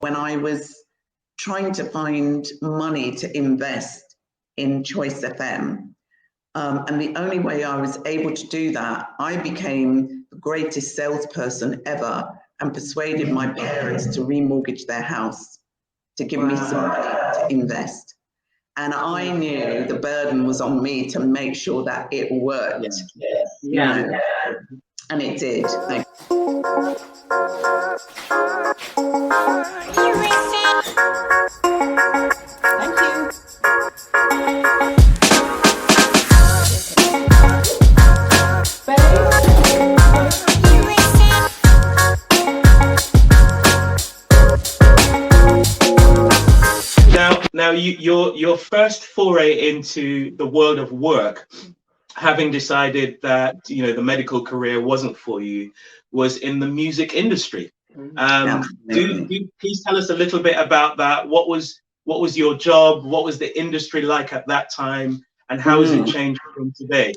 when I was trying to find money to invest in Choice FM. And the only way I was able to do that, I became the greatest salesperson ever and persuaded my parents to remortgage their house to give me some money to invest. And I knew the burden was on me to make sure that it worked. You know, and it did. Thank you. Now, your first foray into the world of work, having decided that the medical career wasn't for you, was in the music industry. Do please tell us a little bit about that? What was your job? What was the industry like at that time, and how has it changed from today?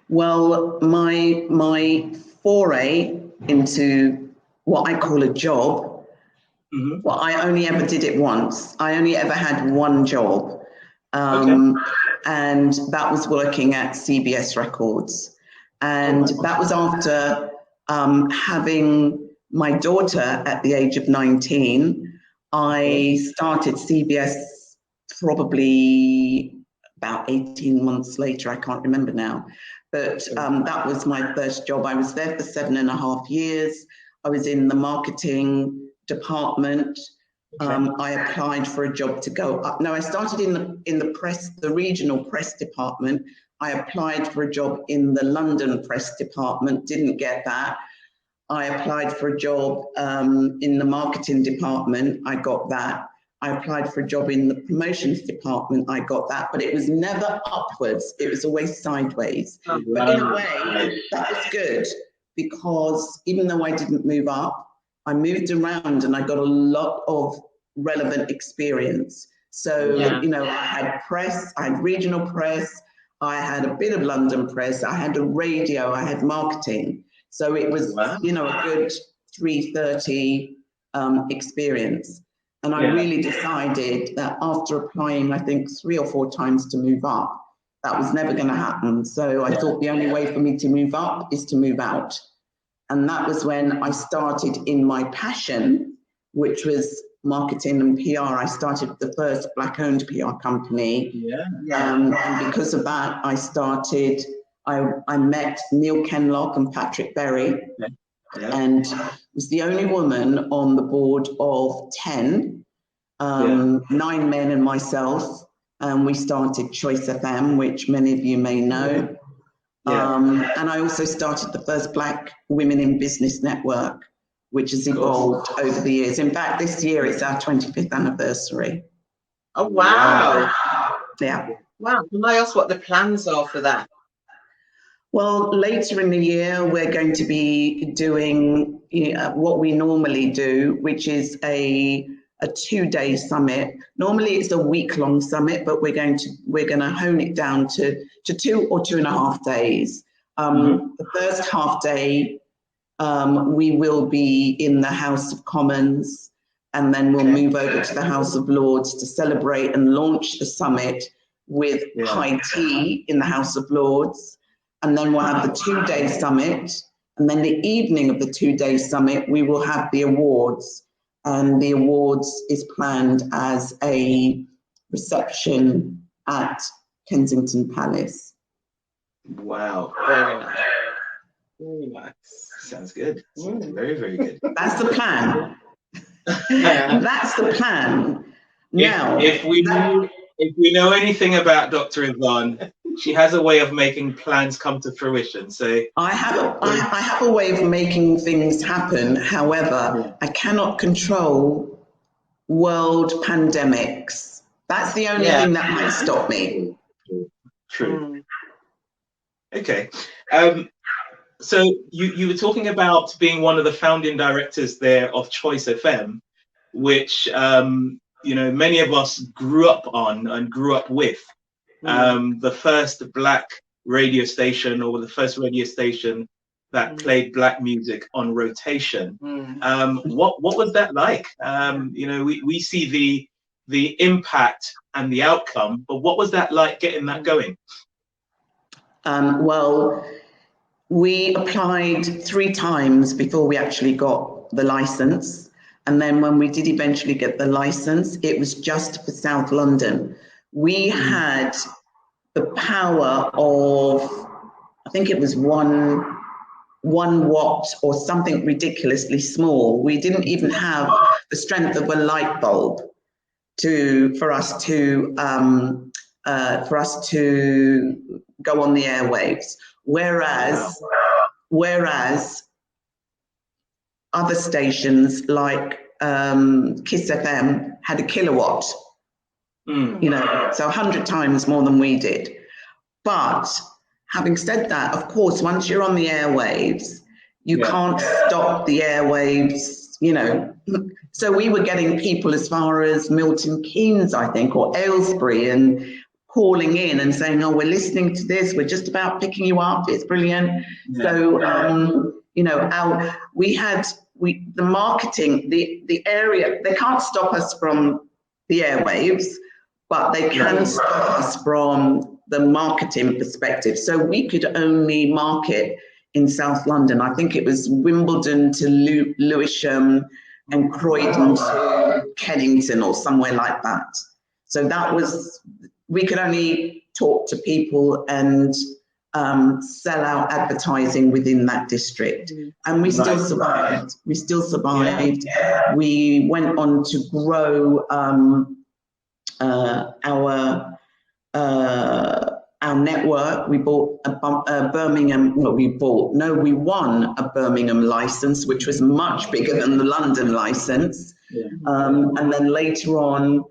Well, my foray into what I call a job. Well, I only ever did it once. I only ever had one job, and that was working at CBS Records. And that was after having my daughter at the age of 19. I started CBS probably about 18 months later. I can't remember now. But that was my first job. I was there for 7.5 years. I was in the marketing department. I applied for a job to go up. No, I started in the press, the regional press department. I applied for a job in the London press department, didn't get that. I applied for a job in the marketing department. I got that. I applied for a job in the promotions department. I got that, but it was never upwards. It was always sideways. But in a way, that was good, because even though I didn't move up, I moved around and I got a lot of relevant experience. So, I had press, I had regional press, I had a bit of London press, I had a radio, I had marketing. So it was, a good 330 experience. And I really decided that after applying, I think 3 or 4 times to move up, that was never going to happen. So I thought the only way for me to move up is to move out. And that was when I started in my passion, which was marketing and PR. I started the first Black-owned PR company. And because of that, I met Neil Kenlock and Patrick Berry, and was the only woman on the board of 10, 9 men and myself. And we started Choice FM, which many of you may know. And I also started the first Black Women in Business network, which has evolved over the years. In fact, this year it's our 25th anniversary. Oh, wow. Yeah. Wow. Can I ask what the plans are for that? Well, later in the year, we're going to be doing what we normally do, which is a 2-day summit. Normally it's a week-long summit, but we're going to hone it down to 2 or 2.5 days. The first half day, we will be in the House of Commons, and then we'll move over to the House of Lords to celebrate and launch the summit with high tea in the House of Lords. And then we'll have the 2-day summit. And then the evening of the 2-day summit, we will have the awards. And the awards is planned as a reception at Kensington Palace. Wow. Very nice. Very nice. Sounds good. Sounds very, very good. That's the plan. That's the plan. Now, if we know anything about Dr. Yvonne, she has a way of making plans come to fruition. So I have a way of making things happen. However, I cannot control world pandemics. That's the only thing that might stop me. True. Okay. So you were talking about being one of the founding directors there of Choice FM, which many of us grew up on and grew up with. The first Black radio station, or the first radio station that played black music on rotation. Mm. What was that like? You know, we see the impact and the outcome, but what was that like getting that going? Well, we applied 3 times before we actually got the license. And then when we did eventually get the license, it was just for South London. We had the power of, I think it was one watt or something ridiculously small. We didn't even have the strength of a light bulb for us to go on the airwaves. Whereas other stations like Kiss FM had a kilowatt, you know, so 100 times more than we did. But having said that, of course, once you're on the airwaves, you can't stop the airwaves, you know. So we were getting people as far as Milton Keynes, I think, or Aylesbury, and calling in and saying, oh, we're listening to this, we're just about picking you up, it's brilliant. So, you know, the marketing, the area, they can't stop us from the airwaves, but they can stop us from the marketing perspective. So we could only market in South London. I think it was Wimbledon to Lewisham and Croydon to Kennington or somewhere like that. So that was, we could only talk to people and sell out advertising within that district. And we still survived. We still survived. We went on to grow our network. We bought we won a Birmingham license, which was much bigger than the London license. And then later on,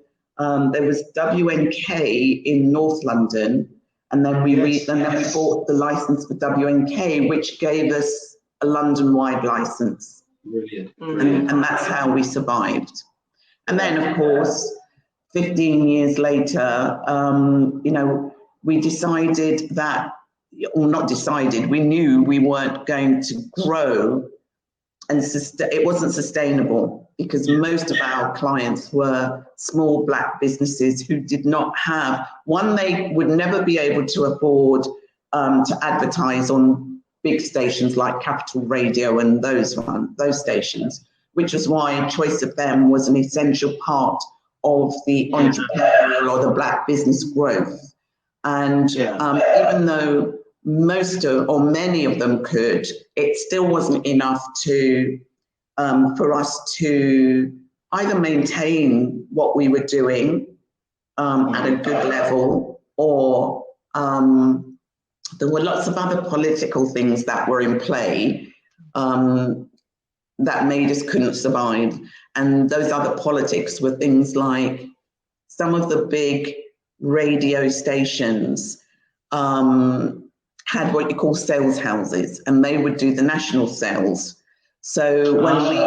there was WNK in North London, and then we bought the license for WNK, which gave us a London-wide license. Brilliant. And that's how we survived. And then, of course, 15 years later, you know, we decided that, or not decided, we knew we weren't going to grow, and it wasn't sustainable, because most of our clients were small black businesses who did not have, they would never be able to afford to advertise on big stations like Capital Radio and those stations, which is why Choice FM was an essential part of the entrepreneurial or the black business growth. And even though many of them could, it still wasn't enough for us to either maintain what we were doing at a good level, or there were lots of other political things that were in play that made us couldn't survive. And those other politics were things like some of the big radio stations had what you call sales houses, and they would do the national sales. So when we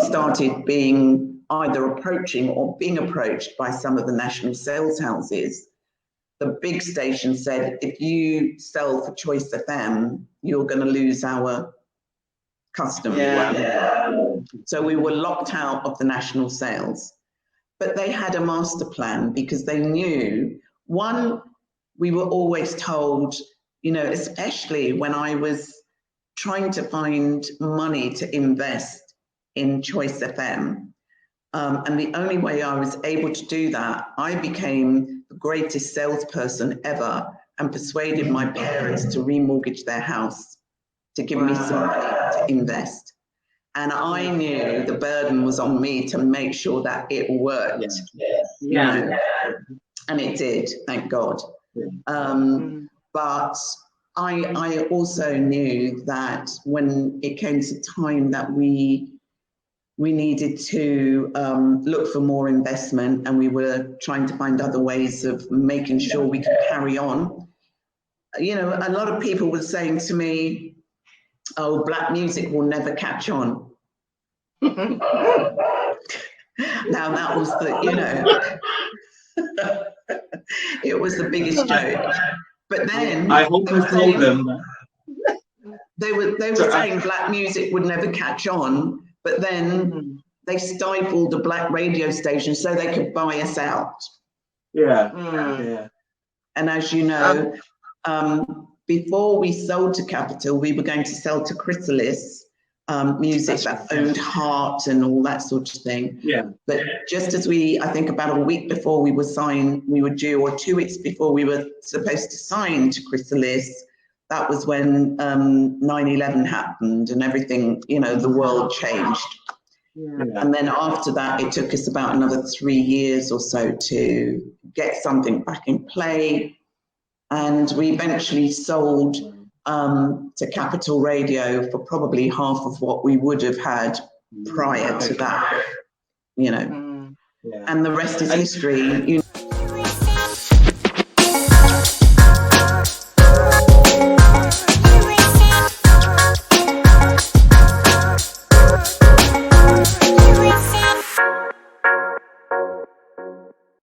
started being either approaching or being approached by some of the national sales houses, the big station said, if you sell for Choice FM, you're going to lose our customer. So we were locked out of the national sales. But they had a master plan, because they knew, one, we were always told, you know, especially when I was trying to find money to invest in Choice FM. And the only way I was able to do that, I became the greatest salesperson ever and persuaded my parents to remortgage their house to give me some money to invest. And I knew the burden was on me to make sure that it worked. You know? And it did, thank God. But I also knew that when it came to time that we needed to look for more investment, and we were trying to find other ways of making sure we could carry on. You know, a lot of people were saying to me, oh, black music will never catch on. Now that was the, you know, it was the biggest joke. But then I hope you told them. They were saying black music would never catch on, but then they stifled the black radio station so they could buy us out. Yeah. Mm. Yeah. And as you know, before we sold to Capitol, we were going to sell to Chrysalis music that owned Heart and all that sort of thing. Yeah. But just as I think about a week before we were due, or 2 weeks before we were supposed to sign to Chrysalis, that was when 9/11 happened and everything, the world changed. Yeah. And then after that, it took us about another 3 years or so to get something back in play. And we eventually sold to Capitol Radio for probably half of what we would have had prior to that, Yeah. And the rest is history.